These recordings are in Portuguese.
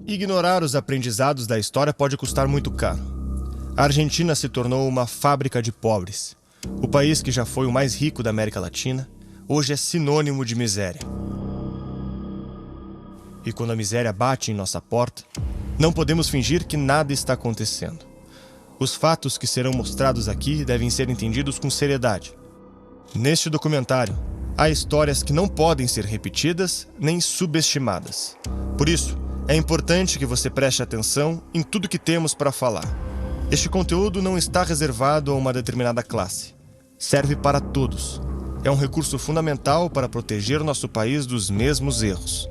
Ignorar os aprendizados da história pode custar muito caro. A Argentina se tornou uma fábrica de pobres. O país que já foi o mais rico da América Latina, hoje é sinônimo de miséria. E quando a miséria bate em nossa porta, não podemos fingir que nada está acontecendo. Os fatos que serão mostrados aqui devem ser entendidos com seriedade. Neste documentário, há histórias que não podem ser repetidas nem subestimadas. Por isso, é importante que você preste atenção em tudo que temos para falar. Este conteúdo não está reservado a uma determinada classe. Serve para todos. É um recurso fundamental para proteger nosso país dos mesmos erros.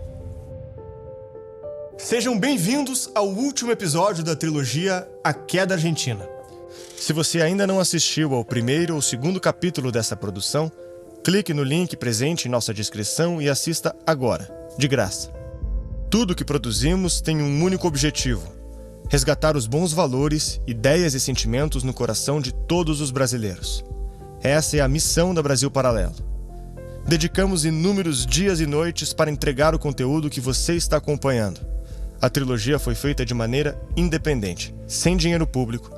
Sejam bem-vindos ao último episódio da trilogia A Queda Argentina. Se você ainda não assistiu ao primeiro ou segundo capítulo dessa produção, clique no link presente em nossa descrição e assista agora, de graça. Tudo que produzimos tem um único objetivo: resgatar os bons valores, ideias e sentimentos no coração de todos os brasileiros. Essa é a missão da Brasil Paralelo. Dedicamos inúmeros dias e noites para entregar o conteúdo que você está acompanhando. A trilogia foi feita de maneira independente, sem dinheiro público,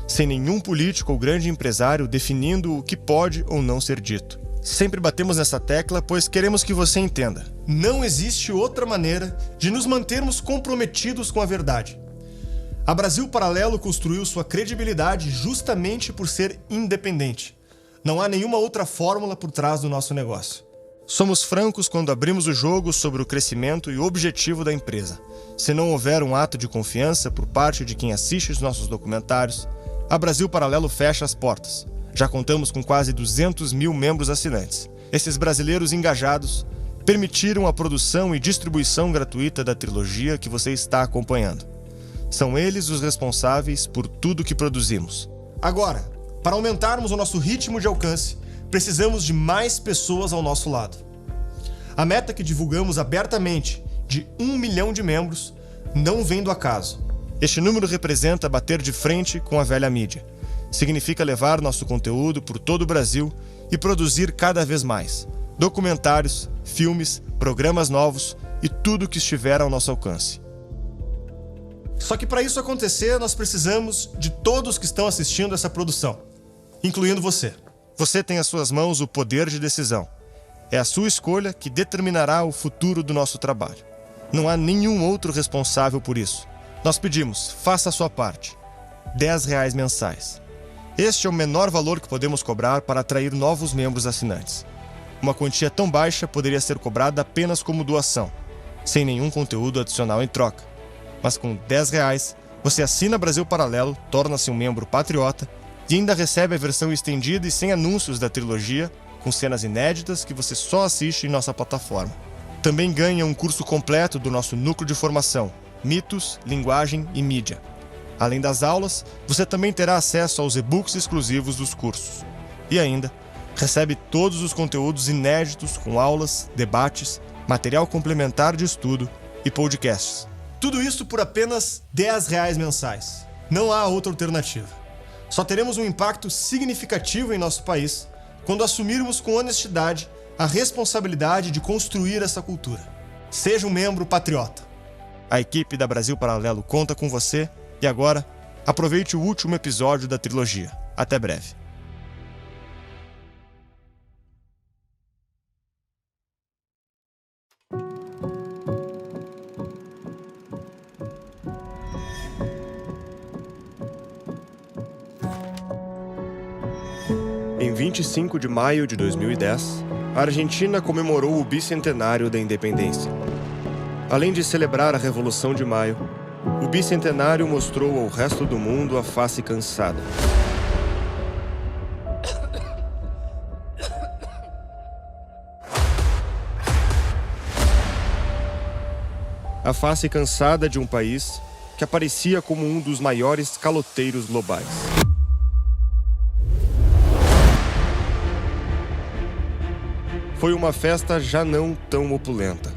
sem nenhum político ou grande empresário definindo o que pode ou não ser dito. Sempre batemos nessa tecla, pois queremos que você entenda: não existe outra maneira de nos mantermos comprometidos com a verdade. A Brasil Paralelo construiu sua credibilidade justamente por ser independente. Não há nenhuma outra fórmula por trás do nosso negócio. Somos francos quando abrimos o jogo sobre o crescimento e objetivo da empresa. Se não houver um ato de confiança por parte de quem assiste os nossos documentários, a Brasil Paralelo fecha as portas. Já contamos com quase 200 mil membros assinantes. Esses brasileiros engajados permitiram a produção e distribuição gratuita da trilogia que você está acompanhando. São eles os responsáveis por tudo que produzimos. Agora, para aumentarmos o nosso ritmo de alcance, precisamos de mais pessoas ao nosso lado. A meta que divulgamos abertamente, de 1 milhão de membros, não vem do acaso. Este número representa bater de frente com a velha mídia. Significa levar nosso conteúdo por todo o Brasil e produzir cada vez mais documentários, filmes, programas novos e tudo que estiver ao nosso alcance. Só que para isso acontecer, nós precisamos de todos que estão assistindo essa produção, incluindo você. Você tem às suas mãos o poder de decisão. É a sua escolha que determinará o futuro do nosso trabalho. Não há nenhum outro responsável por isso. Nós pedimos, faça a sua parte. R$10 mensais. Este é o menor valor que podemos cobrar para atrair novos membros assinantes. Uma quantia tão baixa poderia ser cobrada apenas como doação, sem nenhum conteúdo adicional em troca. Mas com R$10, você assina Brasil Paralelo, torna-se um membro patriota e ainda recebe a versão estendida e sem anúncios da trilogia, com cenas inéditas que você só assiste em nossa plataforma. Também ganha um curso completo do nosso núcleo de formação, Mitos, Linguagem e Mídia. Além das aulas, você também terá acesso aos e-books exclusivos dos cursos. E ainda, recebe todos os conteúdos inéditos com aulas, debates, material complementar de estudo e podcasts. Tudo isso por apenas R$10 mensais. Não há outra alternativa. Só teremos um impacto significativo em nosso país quando assumirmos com honestidade a responsabilidade de construir essa cultura. Seja um membro patriota. A equipe da Brasil Paralelo conta com você. E agora, aproveite o último episódio da trilogia. Até breve. Em 25 de maio de 2010, a Argentina comemorou o bicentenário da independência. Além de celebrar a Revolução de Maio, o bicentenário mostrou ao resto do mundo a face cansada. A face cansada de um país que aparecia como um dos maiores caloteiros globais. Foi uma festa já não tão opulenta,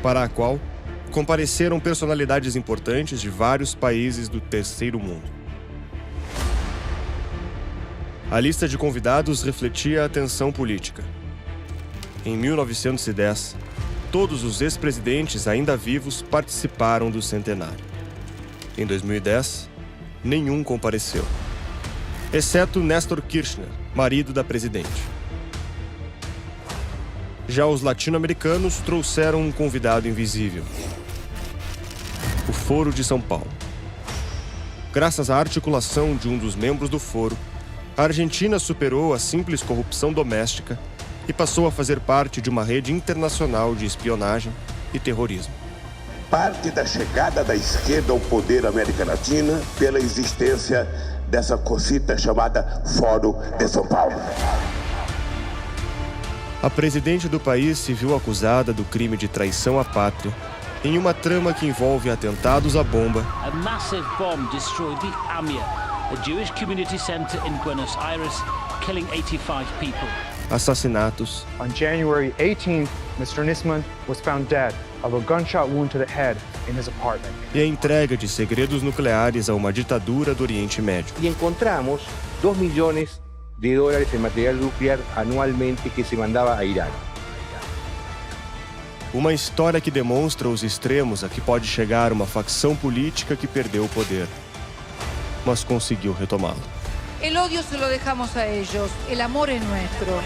para a qual compareceram personalidades importantes de vários países do terceiro mundo. A lista de convidados refletia a tensão política. Em 1910, todos os ex-presidentes ainda vivos participaram do centenário. Em 2010, nenhum compareceu, exceto Néstor Kirchner, marido da presidente. Já os latino-americanos trouxeram um convidado invisível: o Foro de São Paulo. Graças à articulação de um dos membros do Foro, a Argentina superou a simples corrupção doméstica e passou a fazer parte de uma rede internacional de espionagem e terrorismo. Parte da chegada da esquerda ao poder na América Latina pela existência dessa cosita chamada Foro de São Paulo. A presidente do país se viu acusada do crime de traição à pátria em uma trama que envolve atentados à bomba. A massive bomb destroyed the AMIA, a Jewish community center in Buenos Aires, killing 85 people. Assassinatos. On January 18th, Mr. Nisman was found dead of a gunshot wound to the head in his apartment. E a entrega de segredos nucleares a uma ditadura do Oriente Médio. Y encontramos 2 millones de dólares en material nuclear anualmente que se mandaba a Irán. Uma história que demonstra os extremos a que pode chegar uma facção política que perdeu o poder, mas conseguiu retomá-lo. El odio se lo dejamos a ellos, el amor es nuestro.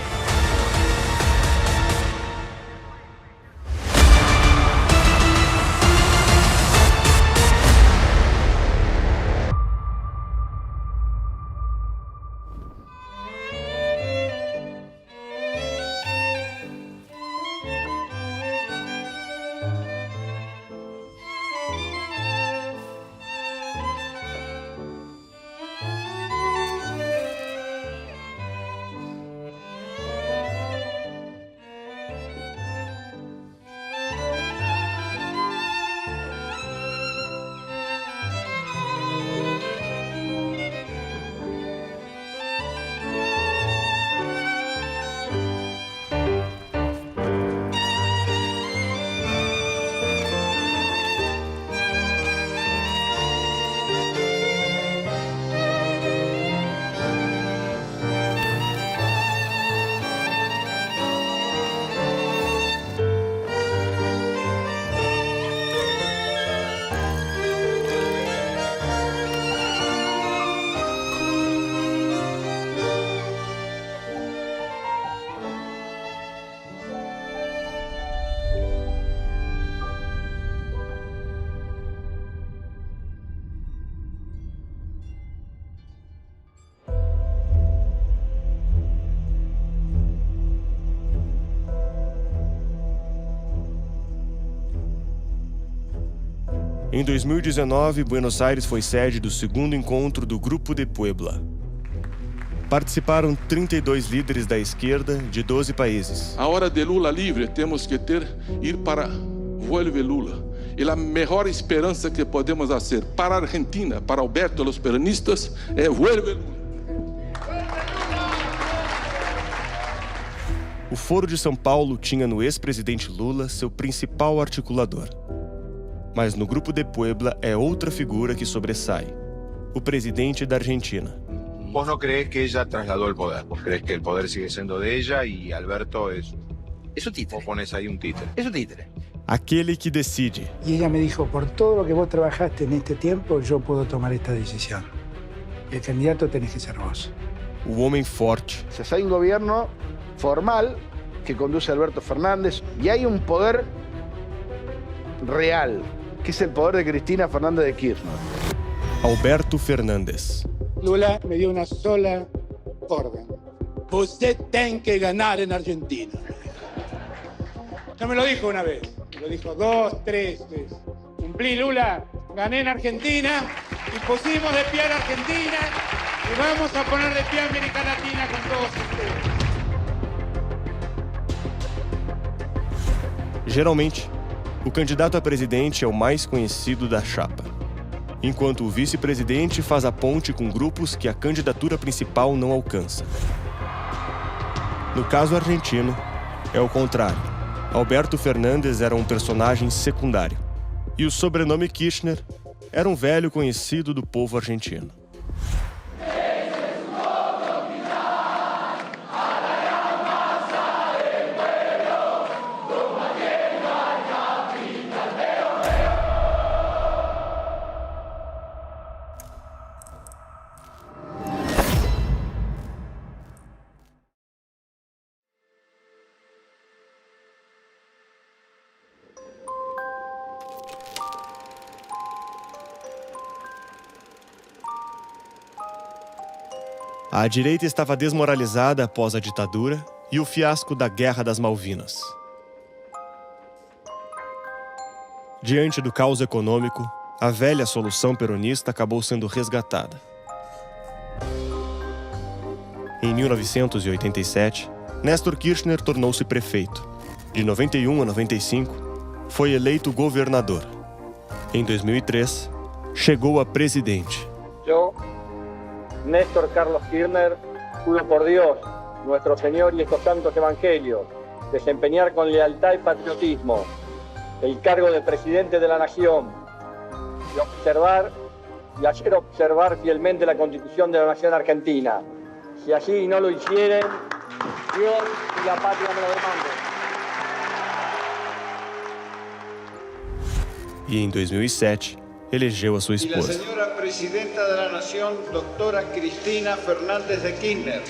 Em 2019, Buenos Aires foi sede do segundo encontro do Grupo de Puebla. Participaram 32 líderes da esquerda de 12 países. A hora de Lula livre, temos que ir para Vuelve Lula. E a melhor esperança que podemos fazer para a Argentina, para Alberto e os peronistas, é Vuelve Lula. O Foro de São Paulo tinha no ex-presidente Lula seu principal articulador. Mas no Grupo de Puebla é outra figura que sobressai: o presidente da Argentina. Vos no crees que ella trasladó el poder, vos crees que el poder sigue siendo de ella y Alberto es un títere. Vos pones ahí un títere. Es un títere. Aquele que decide. Y ella me dijo, por todo lo que vos trabajaste en este tiempo, yo puedo tomar esta decisión. El candidato tenés que ser vos. O homem forte. Si hay un gobierno formal que conduce a Alberto Fernández y hay un poder real, que es el poder de Cristina Fernández de Kirchner. Alberto Fernández. Lula me dio una sola orden. Usted tiene que ganar en Argentina. No me lo dijo una vez, me lo dijo 2, 3 veces. Cumplí, Lula, gané en Argentina y pusimos de pie a la Argentina y vamos a poner de pie a América Latina con todos ustedes. Geralmente, o candidato a presidente é o mais conhecido da chapa, enquanto o vice-presidente faz a ponte com grupos que a candidatura principal não alcança. No caso argentino, é o contrário. Alberto Fernández era um personagem secundário, e o sobrenome Kirchner era um velho conhecido do povo argentino. A direita estava desmoralizada após a ditadura e o fiasco da Guerra das Malvinas. Diante do caos econômico, a velha solução peronista acabou sendo resgatada. Em 1987, Néstor Kirchner tornou-se prefeito. De 91 a 95, foi eleito governador. Em 2003, chegou a presidente. Eu, Néstor Carlos Kirchner, juro por Dios, nuestro Señor y estos santos evangelios, desempeñar con lealtad y patriotismo el cargo de presidente de la nación y observar y hacer observar fielmente la Constitución de la Nación Argentina. Si así no lo hicieren, Dios y la patria me lo demanden. E em 2007, elegeu a sua esposa. E a senhora presidenta da nação, doutora Cristina Fernández de Kirchner.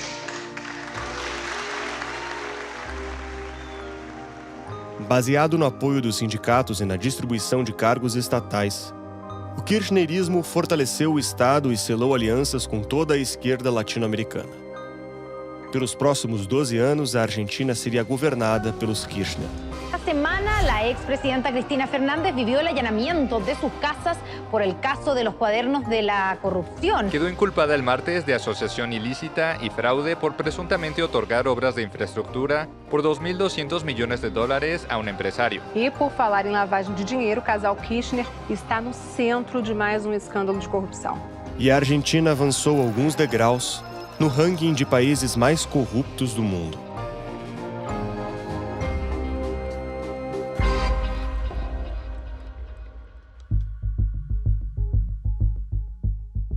Baseado no apoio dos sindicatos e na distribuição de cargos estatais, o kirchnerismo fortaleceu o Estado e selou alianças com toda a esquerda latino-americana. Pelos próximos 12 anos, a Argentina seria governada pelos Kirchner. Esta semana, la expresidenta Cristina Fernández vivió el allanamiento de sus casas por el caso de los cuadernos de la corrupción. Quedó inculpada el martes de asociación ilícita y fraude por presuntamente otorgar obras de infraestructura por $2.200 millones a um empresário. E por falar em lavagem de dinheiro, o casal Kirchner está no centro de mais um escândalo de corrupção. E a Argentina avançou alguns degraus no ranking de países mais corruptos do mundo.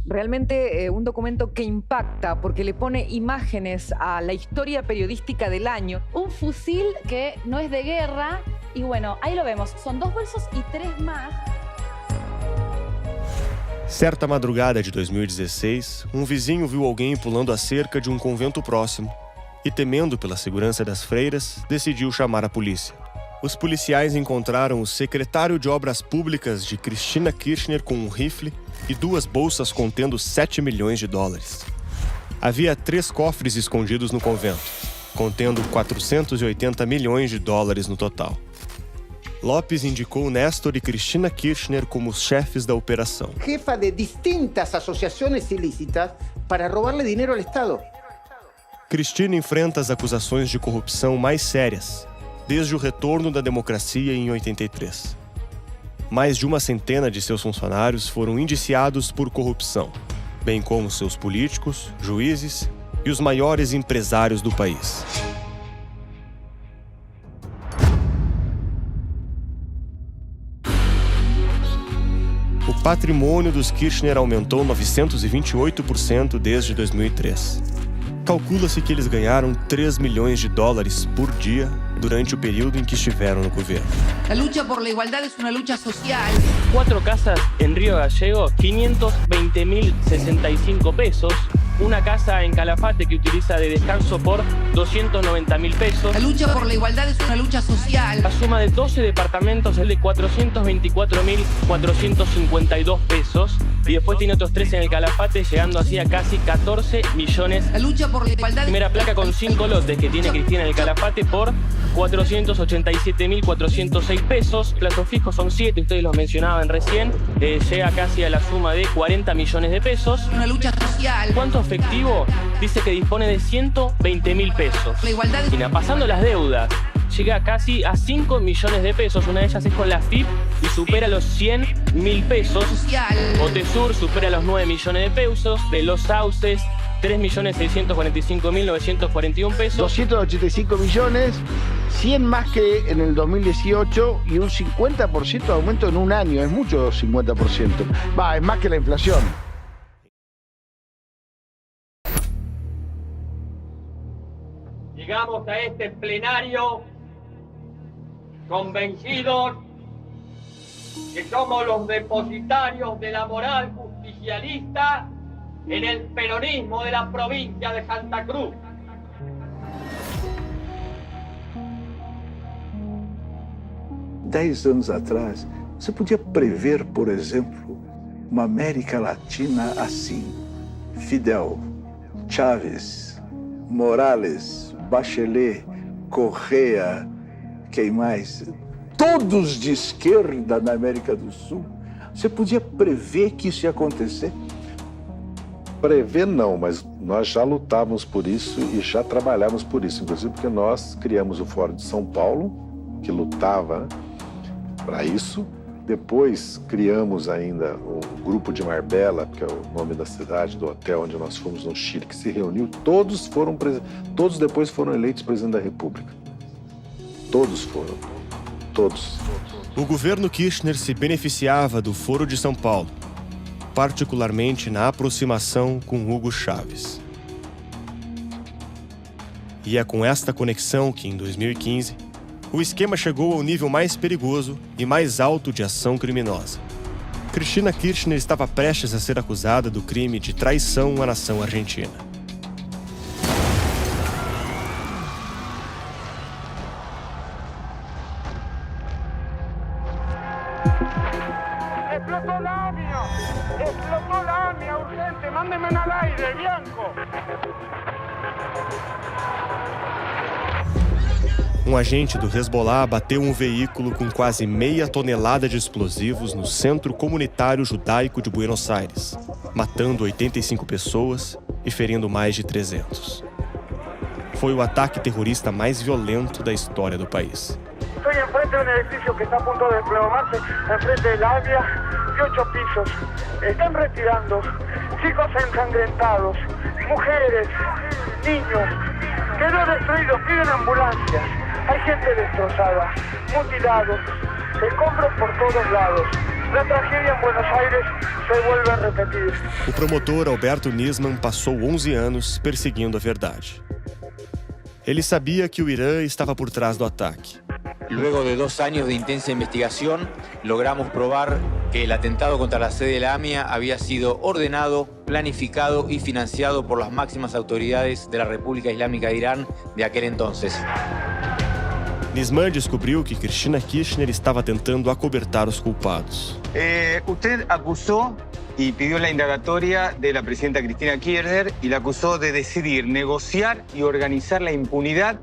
Realmente un documento que impacta porque le pone imágenes a la historia periodística del año. Un fusil que no es de guerra y bueno, ahí lo vemos. Son 2 bolsos y 3 más. Certa madrugada de 2016, um vizinho viu alguém pulando a cerca de um convento próximo e, temendo pela segurança das freiras, decidiu chamar a polícia. Os policiais encontraram o secretário de Obras Públicas de Cristina Kirchner com um rifle e 2 bolsas contendo $7 milhões. Havia 3 cofres escondidos no convento, contendo $480 milhões no total. Lopes indicou Néstor e Cristina Kirchner como os chefes da operação. Jefa de distintas asociações ilícitas para roubarle dinheiro ao Estado. Cristina enfrenta as acusações de corrupção mais sérias, desde o retorno da democracia em 83. Mais de 100 de seus funcionários foram indiciados por corrupção, bem como seus políticos, juízes e os maiores empresários do país. O patrimônio dos Kirchner aumentou 928% desde 2003. Calcula-se que eles ganharam $3 milhões por dia durante o período em que estiveram no governo. La lucha por la igualdad es una lucha social. 4 casas en Río Gallego, 520.065 pesos. Una casa en Calafate que utiliza de descanso por 290.000 pesos. La lucha por la igualdad es una lucha social. La suma de 12 departamentos es de 424.452 pesos. Y después tiene otros 3 en el Calafate, llegando así a casi 14 millones. La lucha por la igualdad. Primera placa con 5 lotes que tiene Cristina en el Calafate por 487.406 pesos. Plazos fijos son 7, ustedes los mencionaban recién. Llega casi a la suma de 40 millones de pesos. Una lucha social. ¿Cuánto efectivo? Dice que dispone de 120.000 pesos. La igualdad. Y pasando las deudas, llega casi a 5 millones de pesos. Una de ellas es con la FIP y supera los 100.000 pesos. Otesur supera los 9 millones de pesos. De Los Sauces, 3.645.941 pesos. 285 millones, 100 más que en el 2018 y un 50% de aumento en un año. Es mucho 50%. Es más que la inflación. Llegamos a este plenario convencidos que somos los depositarios de la moral justicialista en el peronismo de la provincia de Santa Cruz. Dez anos atrás, você podia prever, por exemplo, uma América Latina assim, Fidel, Chávez, Morales, Bachelet, Correa, quem mais? Todos de esquerda na América do Sul. Você podia prever que isso ia acontecer? Prever não, mas nós já lutávamos por isso e já trabalhávamos por isso, inclusive porque nós criamos o Fórum de São Paulo, que lutava para isso. Depois criamos ainda o Grupo de Marbella, que é o nome da cidade, do hotel onde nós fomos no Chile, que se reuniu. Todos depois foram eleitos presidente da República. Todos foram. Todos. O governo Kirchner se beneficiava do Foro de São Paulo, particularmente na aproximação com Hugo Chávez. E é com esta conexão que, em 2015, o esquema chegou ao nível mais perigoso e mais alto de ação criminosa. Cristina Kirchner estava prestes a ser acusada do crime de traição à nação argentina. Explotó la AMIA, urgente, mándeme al aire, Bianco. Um agente do Hezbollah abateu um veículo com quase meia tonelada de explosivos no Centro Comunitário Judaico de Buenos Aires, matando 85 pessoas e ferindo mais de 300. Foi o ataque terrorista mais violento da história do país. Estoy enfrente de un edificio que está a punto de desplomarse, enfrente de la AMIA, de 8 pisos. Están retirando chicos ensangrentados, mujeres, niños. Quedó destruido, piden ambulancias. Hay gente destrozada, mutilados, escombros por todos lados. La tragedia en Buenos Aires se vuelve a repetir. O promotor Alberto Nisman passou 11 anos perseguindo a verdade. Ele sabia que o Irã estava por trás do ataque. Luego de 2 años de intensa investigación, logramos probar que el atentado contra la sede de la AMIA había sido ordenado, planificado y financiado por las máximas autoridades de la República Islámica de Irán de aquel entonces. Nisman descobriu que Cristina Kirchner estava tentando acobertar os culpados. Usted acusó y pidió la indagatoria de la presidenta Cristina Kirchner y la acusó de decidir, negociar y organizar la impunidad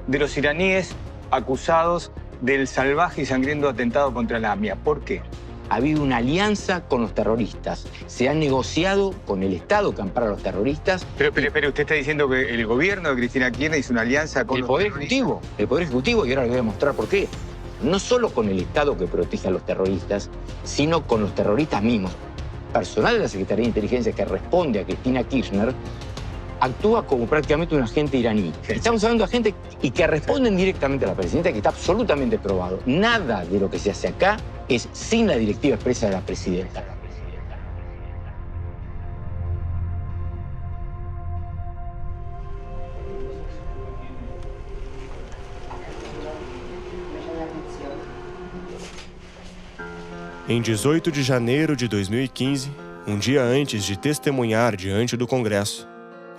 de los iraníes acusados del salvaje y sangriento atentado contra la AMIA. ¿Por qué? Ha habido una alianza con los terroristas. Se ha negociado con el Estado que ampara a los terroristas. Pero usted está diciendo que el gobierno de Cristina Kirchner hizo una alianza con el Poder Ejecutivo. El Poder Ejecutivo, y ahora les voy a mostrar por qué. No solo con el Estado que protege a los terroristas, sino con los terroristas mismos. Personal de la Secretaría de Inteligencia que responde a Cristina Kirchner actúa como prácticamente un agente iraní. Estamos hablando de agentes y que responden directamente a la presidenta, que está absolutamente probado. Nada de lo que se hace acá es sin la directiva expresa de la presidenta. Em 18 de janeiro de 2015, um dia antes de testemunhar diante do Congresso,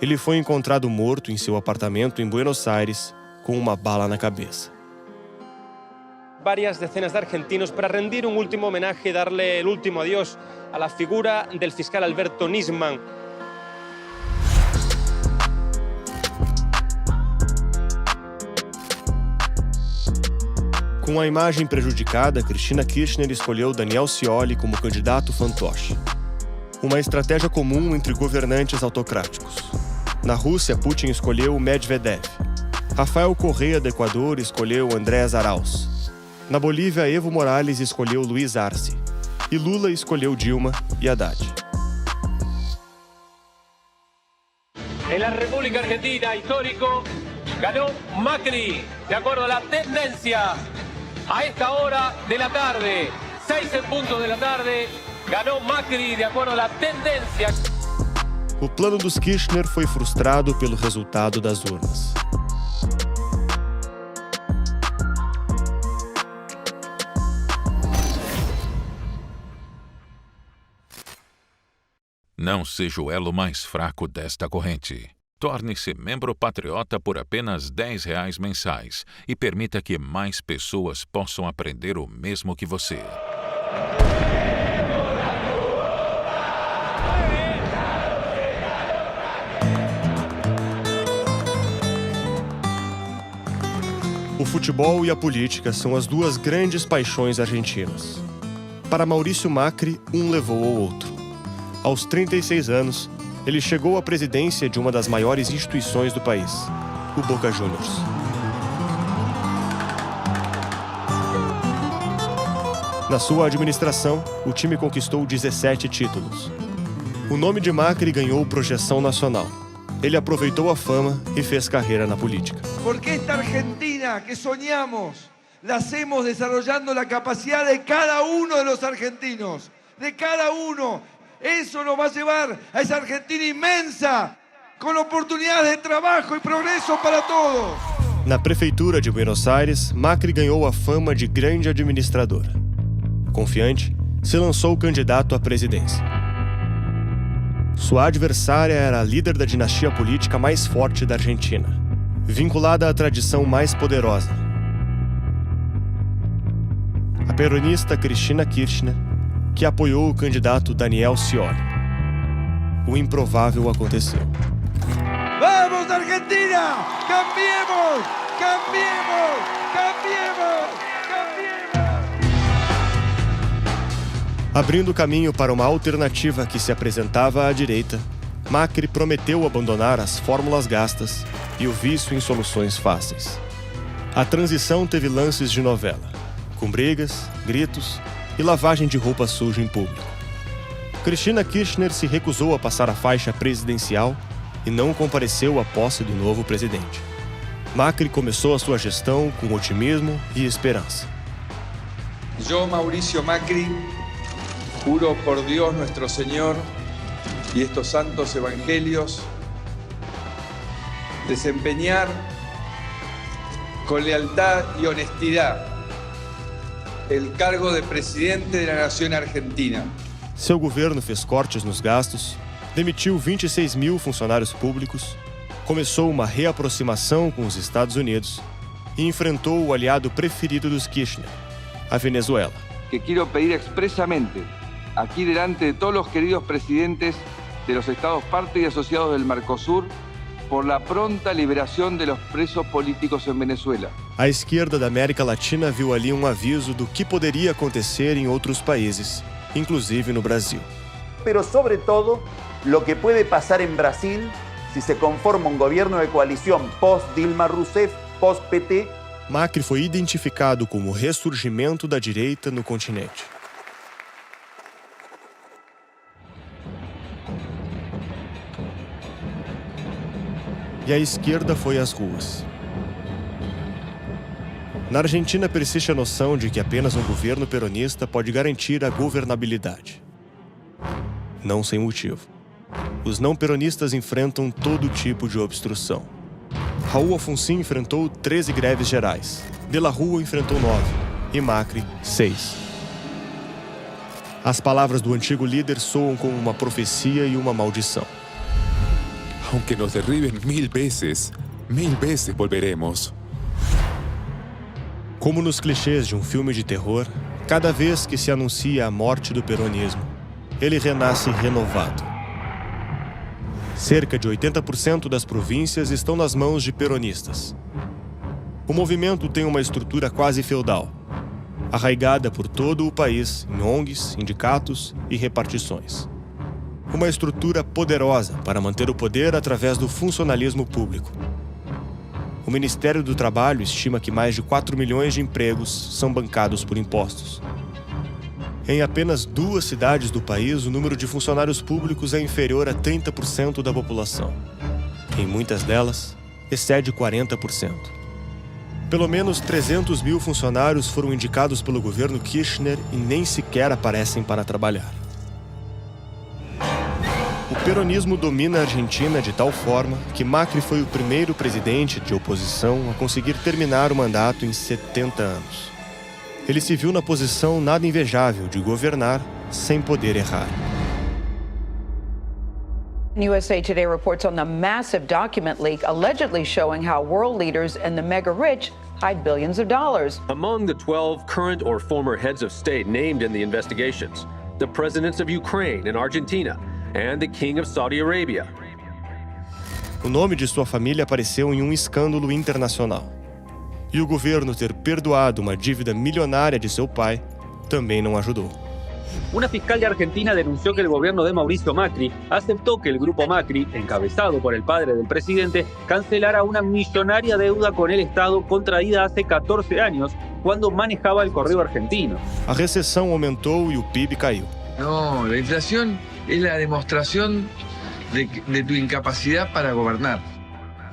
ele foi encontrado morto em seu apartamento em Buenos Aires com uma bala na cabeça. Varias decenas de argentinos para rendir un último homenaje, darle el último adiós a la figura del fiscal Alberto Nisman. Com a imagem prejudicada, Cristina Kirchner escolheu Daniel Scioli como candidato fantoche. Uma estratégia comum entre governantes autocráticos. Na Rússia, Putin escolheu Medvedev. Rafael Correa, do Equador, escolheu Andrés Arauz. Na Bolívia, Evo Morales escolheu Luiz Arce. E Lula escolheu Dilma e Haddad. En la República Argentina, histórico, ganó Macri, de acuerdo a la tendencia. A esta hora de la tarde, 6 en punto de la tarde, ganó Macri, de acuerdo a la tendencia. O plano dos Kirchner foi frustrado pelo resultado das urnas. Não seja o elo mais fraco desta corrente. Torne-se membro patriota por apenas R$10 mensais e permita que mais pessoas possam aprender o mesmo que você. O futebol e a política são as duas grandes paixões argentinas. Para Maurício Macri, um levou ao outro. Aos 36 anos, ele chegou à presidência de uma das maiores instituições do país, o Boca Juniors. Na sua administração, o time conquistou 17 títulos. O nome de Macri ganhou projeção nacional. Ele aproveitou a fama e fez carreira na política. Porque esta Argentina que soñamos, la hacemos desarrollando la capacidad de cada uno de los argentinos, de cada uno. Eso nos va a llevar a esa Argentina inmensa, con oportunidades de trabajo y progreso para todos. Na prefeitura de Buenos Aires, Macri ganhou a fama de grande administrador. Confiante, se lançou candidato à presidência. Sua adversária era a líder da dinastia política mais forte da Argentina, vinculada à tradição mais poderosa. A peronista Cristina Kirchner, que apoiou o candidato Daniel Scioli. O improvável aconteceu. ¡Vamos, Argentina! ¡Cambiemos! ¡Cambiemos! ¡Cambiemos! Abrindo caminho para uma alternativa que se apresentava à direita, Macri prometeu abandonar as fórmulas gastas e o vício em soluções fáceis. A transição teve lances de novela, com brigas, gritos e lavagem de roupa suja em público. Cristina Kirchner se recusou a passar a faixa presidencial e não compareceu à posse do novo presidente. Macri começou a sua gestão com otimismo e esperança. Yo, Mauricio Macri, juro por Dios nuestro Señor y estos santos evangelios desempeñar con lealtad y honestidad el cargo de presidente de la Nación Argentina. Seu governo fez cortes nos gastos, demitiu 26 mil funcionários públicos, começou uma reaproximação com os Estados Unidos e enfrentou o aliado preferido dos Kirchner, a Venezuela. Que quiero pedir expresamente aquí delante de todos los queridos presidentes de los estados parte y asociados del Mercosur por la pronta liberación de los presos políticos en Venezuela. A esquerda da América Latina viu ali um aviso do que poderia acontecer em outros países, inclusive no Brasil. Pero sobre todo, lo que puede pasar en Brasil si se conforma un gobierno de coalición post-Dilma Rousseff, post-PT. Macri foi identificado como o ressurgimento da direita no continente. E a esquerda foi às ruas. Na Argentina persiste a noção de que apenas um governo peronista pode garantir a governabilidade. Não sem motivo. Os não peronistas enfrentam todo tipo de obstrução. Raul Alfonsín enfrentou 13 greves gerais, De la Rúa enfrentou 9 e Macri 6. As palavras do antigo líder soam como uma profecia e uma maldição. Aunque nos derriben 1000 veces volveremos. Como nos clichês de um filme de terror, cada vez que se anuncia a morte do peronismo, ele renasce renovado. Cerca de 80% das províncias estão nas mãos de peronistas. O movimento tem uma estrutura quase feudal, arraigada por todo o país em ONGs, sindicatos e repartições. Uma estrutura poderosa para manter o poder através do funcionalismo público. O Ministério do Trabalho estima que mais de 4 milhões de empregos são bancados por impostos. Em apenas 2 cidades do país, o número de funcionários públicos é inferior a 30% da população. Em muitas delas, excede 40%. Pelo menos 300 mil funcionários foram indicados pelo governo Kirchner e nem sequer aparecem para trabalhar. O peronismo domina a Argentina de tal forma que Macri foi o primeiro presidente de oposição a conseguir terminar o mandato em 70 anos. Ele se viu na posição nada invejável de governar sem poder errar. USA Today reports on the massive document leak allegedly showing how world leaders and the mega-rich hide billions of dollars. Among the 12 current or former heads of state named in the investigations, the presidents of Ukraine and Argentina and the King of Saudi Arabia. O nome de sua família apareceu em um escândalo internacional. E o governo ter perdoado uma dívida milionária de seu pai também não ajudou. Una fiscal de Argentina denunció que el gobierno de Mauricio Macri aceptó que el grupo Macri, encabezado por el padre del presidente, cancelara una millonaria deuda con el Estado contraída hace 14 años, cuando manejaba el correo argentino. A recessão aumentou e o PIB caiu. No, la inflación es la demostración de tu incapacidad para gobernar.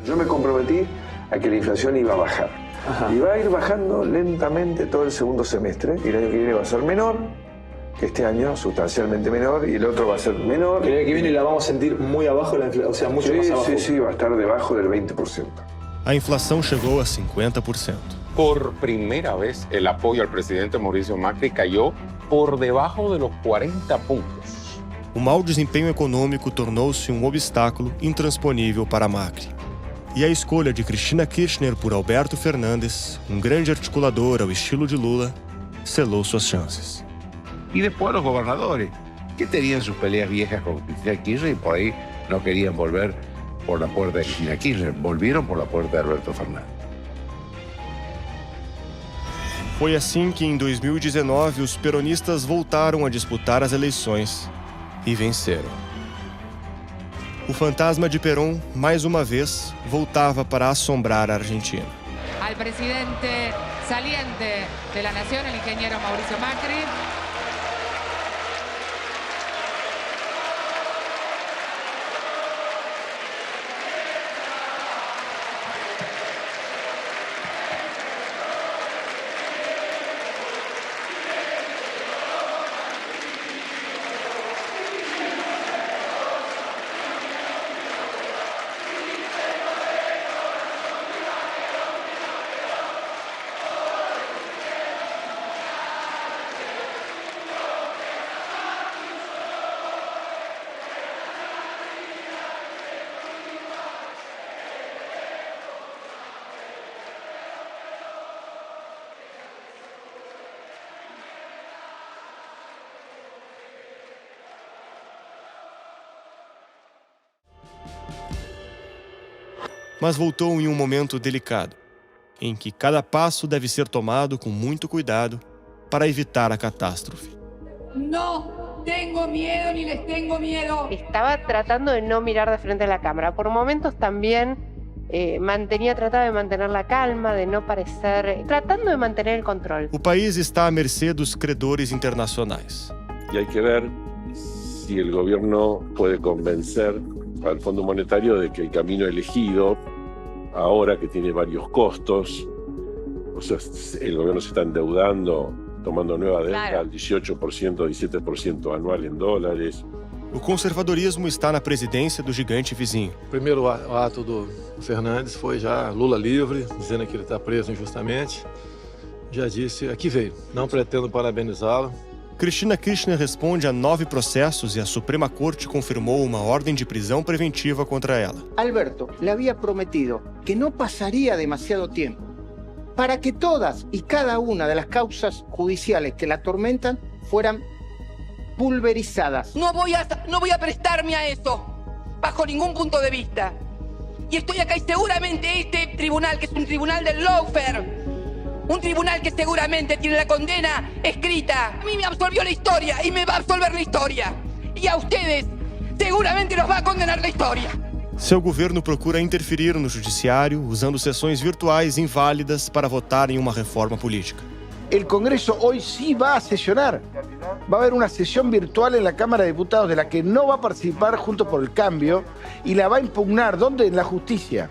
Yo me comprometí a que la inflación iba a bajar. Ajá. Y va a ir bajando lentamente todo el segundo semestre, y el año que viene va a ser menor, que este año sustancialmente menor, y el otro va a ser menor. El año que viene la vamos a sentir muy abajo, o sea, mucho más abajo. Sí, va a estar debajo del 20%. A inflação chegou a 50%. Por primera vez, el apoyo al presidente Mauricio Macri cayó por debajo de los 40 puntos. O mau desempenho econômico tornou-se um obstáculo intransponível para Macri. E a escolha de Cristina Kirchner por Alberto Fernandes, um grande articulador ao estilo de Lula, selou suas chances. Y después los gobernadores, que tenían sus peleas viejas con Cristina Kirchner y por ahí no querían volver por la puerta de Cristina Kirchner, volvieron por la puerta de Alberto Fernández. Foi assim que, em 2019, os peronistas voltaram a disputar as eleições e venceram. O fantasma de Perón, mais uma vez, voltava para assombrar a Argentina. Al presidente saliente de la nación, el ingeniero Mauricio Macri. Mas voltou em um momento delicado, em que cada passo deve ser tomado com muito cuidado para evitar a catástrofe. No tengo miedo ni les tengo miedo. Estaba tratando de no mirar de frente a la cámara. Por momentos también trataba de mantener la calma, de no parecer, tratando de mantener el control. O país está à mercê dos credores internacionais. Y hay que ver si el gobierno puede convencer al Fondo Monetario de que el camino elegido, ahora que tiene varios costos, o sea, el gobierno se está endeudando, tomando nueva deuda al 18%, 17% anual em dólares. O conservadorismo está na presidência do gigante vizinho. O primeiro ato do Fernandes foi já Lula livre, dizendo que ele está preso injustamente. Já disse, aqui veio, não pretendo parabenizá-lo. Cristina Kirchner responde a 9 processos e a Suprema Corte confirmou uma ordem de prisão preventiva contra ela. Alberto le había prometido que no pasaría demasiado tiempo para que todas y cada una de las causas judiciales que la atormentan fueran pulverizadas. No voy a prestarme a eso, bajo ningún punto de vista. Y estoy acá y seguramente este tribunal, que es un tribunal del lawfare, un tribunal que seguramente tiene la condena escrita. A mí me absolvió la historia y me va a absolver la historia. Y a ustedes seguramente nos va a condenar la historia. Seu governo procura interferir no judiciário usando sessões virtuais inválidas para votar em uma reforma política. El Congreso hoy sí va a sesionar. Va a haber una sesión virtual en la Cámara de Diputados de la que no va a participar Juntos por el Cambio y la va a impugnar. ¿Dónde? En la justicia.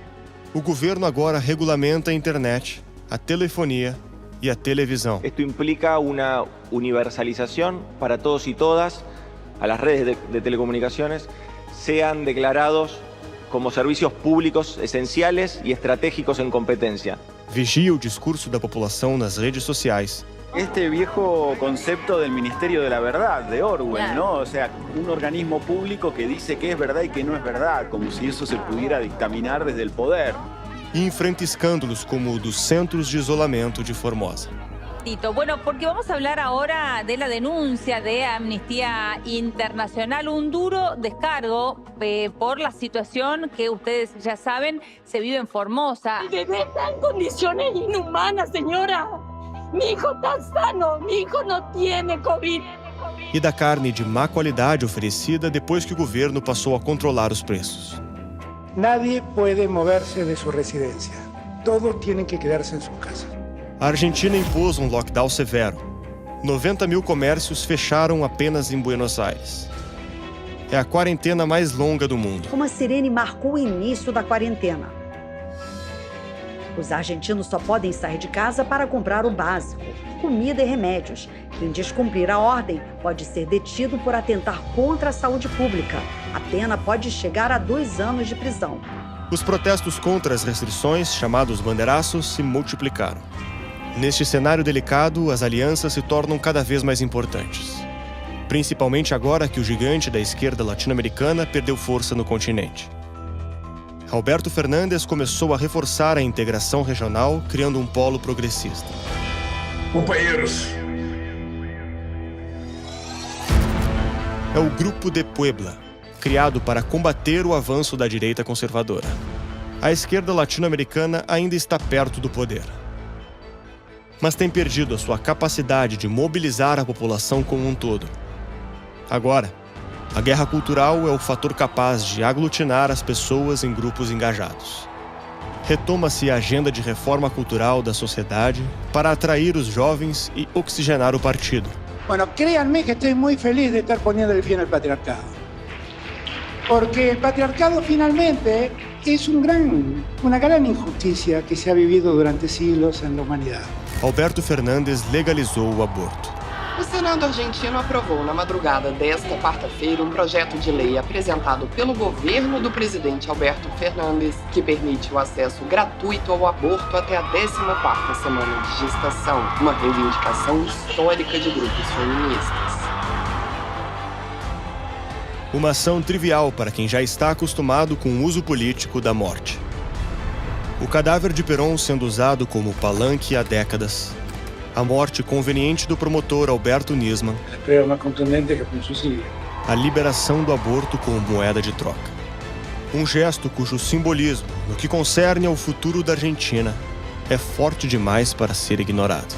O governo agora regulamenta a internet, a telefonia e a televisão. Esto implica una universalización para todos y todas a las redes de telecomunicaciones, sean declarados como servicios públicos esenciales y estratégicos en competencia. Vigia o discurso da população nas redes sociais. Este viejo concepto del Ministerio de la Verdad, de Orwell, ¿no? O sea, un organismo público que dice qué es verdad y qué no es verdad, como si eso se pudiera dictaminar desde el poder. E enfrenta escândalos como o dos centros de isolamento de Formosa. ratito. Bueno, porque vamos a hablar ahora de la denuncia de Amnistía Internacional, un duro descargo por la situación que ustedes ya saben se vive en Formosa. Mi bebé está en condiciones inhumanas, señora. Mi hijo está sano, mi hijo no tiene COVID. E da carne de má qualidade oferecida depois que o governo passou a controlar os preços. Nadie puede moverse de su residencia. Todos tienen que quedarse en sus casas. A Argentina impôs um lockdown severo. 90 mil comércios fecharam apenas em Buenos Aires. É a quarentena mais longa do mundo. Uma sirene marcou o início da quarentena. Os argentinos só podem sair de casa para comprar o básico, comida e remédios. Quem descumprir a ordem pode ser detido por atentar contra a saúde pública. A pena pode chegar a 2 anos de prisão. Os protestos contra as restrições, chamados bandeiraços, se multiplicaram. Neste cenário delicado, as alianças se tornam cada vez mais importantes. Principalmente agora que o gigante da esquerda latino-americana perdeu força no continente. Alberto Fernandes começou a reforçar a integração regional, criando um polo progressista. Companheiros. É o Grupo de Puebla, criado para combater o avanço da direita conservadora. A esquerda latino-americana ainda está perto do poder, mas tem perdido a sua capacidade de mobilizar a população como um todo. Agora, a guerra cultural é o fator capaz de aglutinar as pessoas em grupos engajados. Retoma-se a agenda de reforma cultural da sociedade para atrair os jovens e oxigenar o partido. Bueno, créanme que estoy muy feliz de estar poniendo el fin al patriarcado. Porque el patriarcado finalmente es una gran injusticia que se ha vivido durante siglos en la humanidad. Alberto Fernandes legalizou o aborto. O Senado argentino aprovou na madrugada desta quarta-feira um projeto de lei apresentado pelo governo do presidente Alberto Fernandes que permite o acesso gratuito ao aborto até a 14ª semana de gestação, uma reivindicação histórica de grupos feministas. Uma ação trivial para quem já está acostumado com o uso político da morte. O cadáver de Perón sendo usado como palanque há décadas. A morte conveniente do promotor Alberto Nisman. A liberação do aborto como moeda de troca. Um gesto cujo simbolismo, no que concerne ao futuro da Argentina, é forte demais para ser ignorado.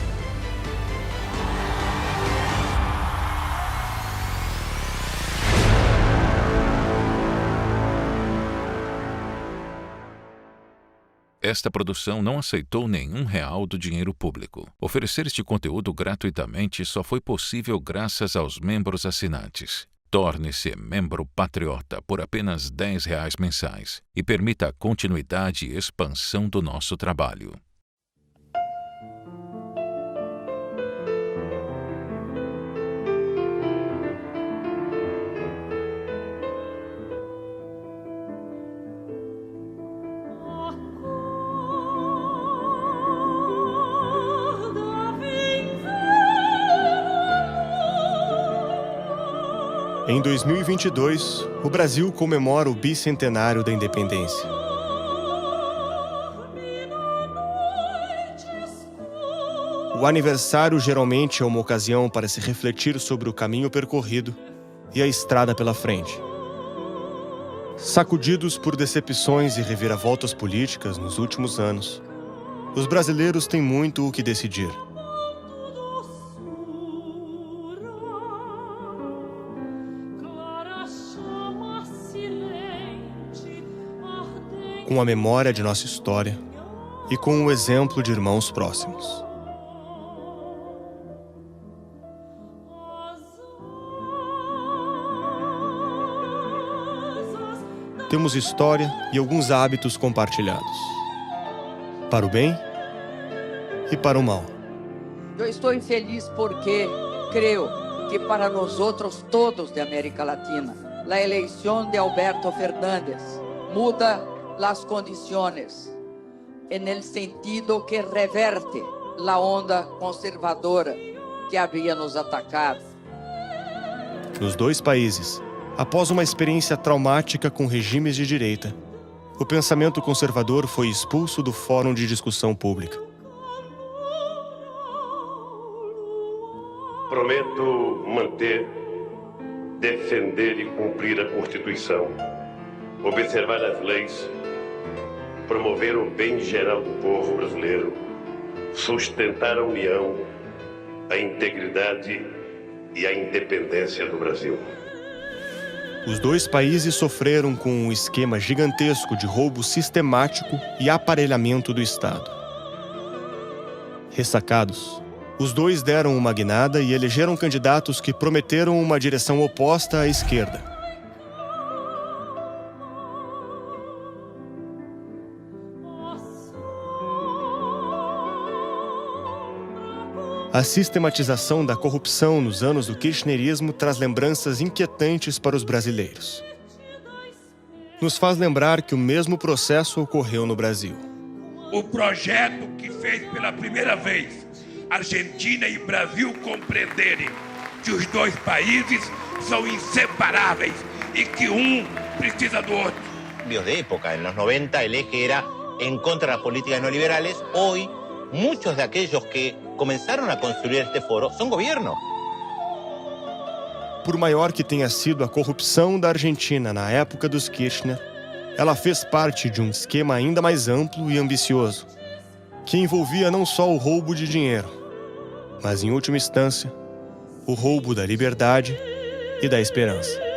Esta produção não aceitou nenhum real do dinheiro público. Oferecer este conteúdo gratuitamente só foi possível graças aos membros assinantes. Torne-se membro patriota por apenas R$10 mensais e permita a continuidade e expansão do nosso trabalho. Em 2022, o Brasil comemora o bicentenário da independência. O aniversário geralmente é uma ocasião para se refletir sobre o caminho percorrido e a estrada pela frente. Sacudidos por decepções e reviravoltas políticas nos últimos anos, os brasileiros têm muito o que decidir. Com a memória de nossa história e com o exemplo de irmãos próximos. Temos história e alguns hábitos compartilhados, para o bem e para o mal. Eu estou feliz porque creio que para nós outros todos de América Latina, a eleição de Alberto Fernandes muda las condiciones en el sentido que reverte la onda conservadora que havia nos atacado. Nos dois países, após uma experiência traumática com regimes de direita, o pensamento conservador foi expulso do fórum de discussão pública. Prometo manter, defender e cumprir a Constituição, observar as leis, promover o bem geral do povo brasileiro, sustentar a união, a integridade e a independência do Brasil. Os dois países sofreram com um esquema gigantesco de roubo sistemático e aparelhamento do Estado. Ressacados, os dois deram uma guinada e elegeram candidatos que prometeram uma direção oposta à esquerda. A sistematização da corrupção nos anos do kirchnerismo traz lembranças inquietantes para os brasileiros. Nos faz lembrar que o mesmo processo ocorreu no Brasil. O projeto que fez pela primeira vez Argentina e Brasil compreenderem que os dois países são inseparáveis y que un precisa do otro. Cambios de época. En los 90 el eje era en contra de las políticas neoliberales. Hoy, muchos de aquellos que comenzaron a construir este foro son gobierno. Por maior que tenha sido a corrupção da Argentina na época dos Kirchner, ela fez parte de um esquema ainda mais amplo e ambicioso, que envolvia não só o roubo de dinheiro, mas, em última instância, o roubo da liberdade e da esperança.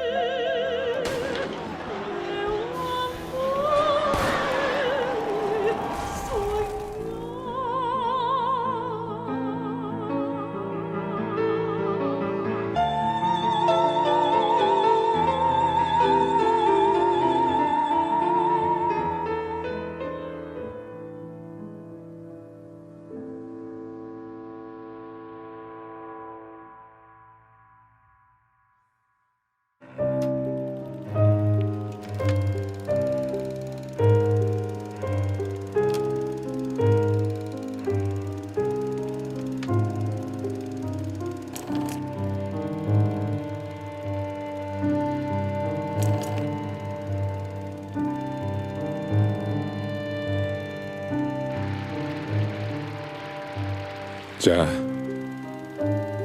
Ya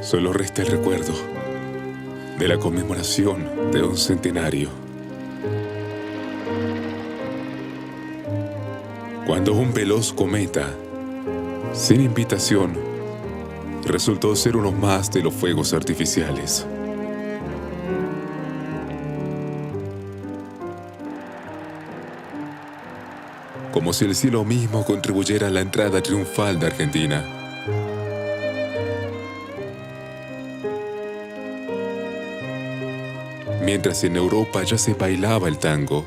solo resta el recuerdo de la conmemoración de un centenario. Cuando un veloz cometa, sin invitación, resultó ser uno más de los fuegos artificiales. Como si el cielo mismo contribuyera a la entrada triunfal de Argentina. Mientras en Europa ya se bailaba el tango,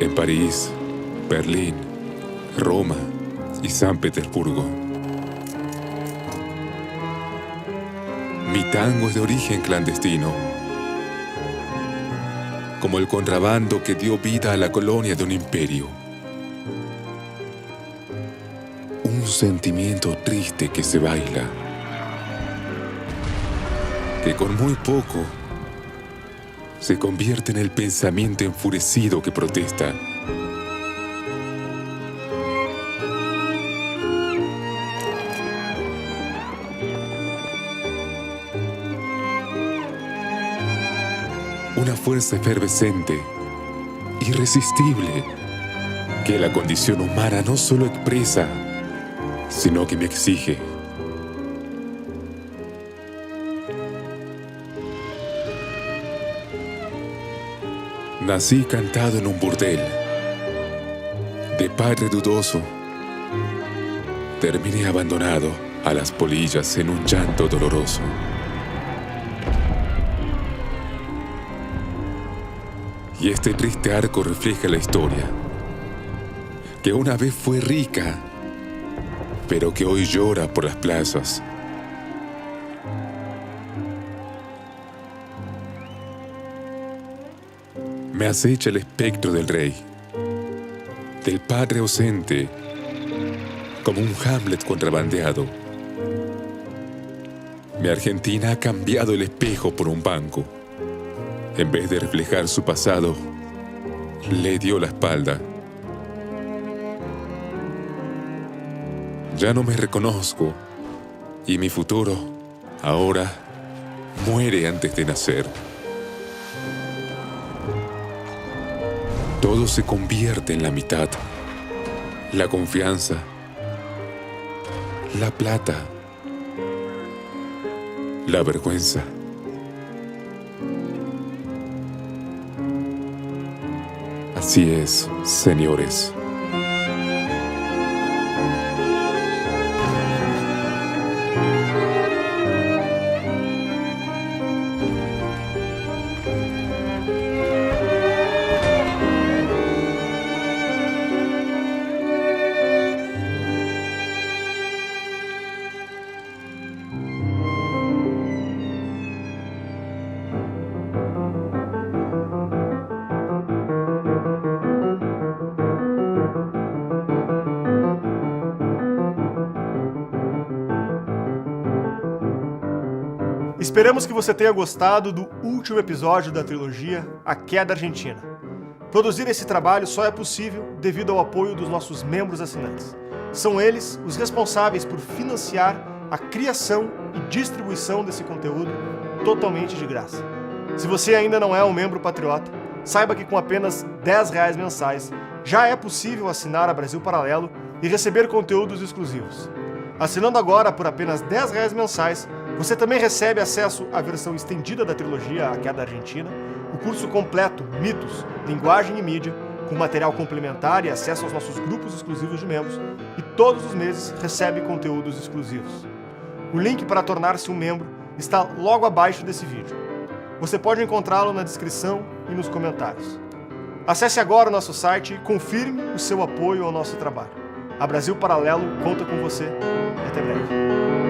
en París, Berlín, Roma y San Petersburgo. Mi tango es de origen clandestino, como el contrabando que dio vida a la colonia de un imperio. Un sentimiento triste que se baila, que con muy poco se convierte en el pensamiento enfurecido que protesta. Una fuerza efervescente, irresistible, que la condición humana no solo expresa, sino que me exige. Nací cantado en un burdel, de padre dudoso. Terminé abandonado a las polillas en un llanto doloroso. Y este triste arco refleja la historia, que una vez fue rica, pero que hoy llora por las plazas. Me acecha el espectro del rey, del padre ausente, como un Hamlet contrabandeado. Mi Argentina ha cambiado el espejo por un banco. En vez de reflejar su pasado, le dio la espalda. Ya no me reconozco y mi futuro ahora muere antes de nacer. Todo se convierte en la mitad. La confianza, la plata, la vergüenza. Así es, señores. Esperamos que você tenha gostado do último episódio da trilogia A Queda Argentina. Produzir esse trabalho só é possível devido ao apoio dos nossos membros assinantes. São eles os responsáveis por financiar a criação e distribuição desse conteúdo totalmente de graça. Se você ainda não é um membro patriota, saiba que com apenas R$10 mensais já é possível assinar a Brasil Paralelo e receber conteúdos exclusivos. Assinando agora por apenas R$10 mensais, você também recebe acesso à versão estendida da trilogia A Queda Argentina, o curso completo Mitos, Linguagem e Mídia, com material complementar e acesso aos nossos grupos exclusivos de membros, e todos os meses recebe conteúdos exclusivos. O link para tornar-se um membro está logo abaixo desse vídeo. Você pode encontrá-lo na descrição e nos comentários. Acesse agora o nosso site e confirme o seu apoio ao nosso trabalho. A Brasil Paralelo conta com você. Até breve.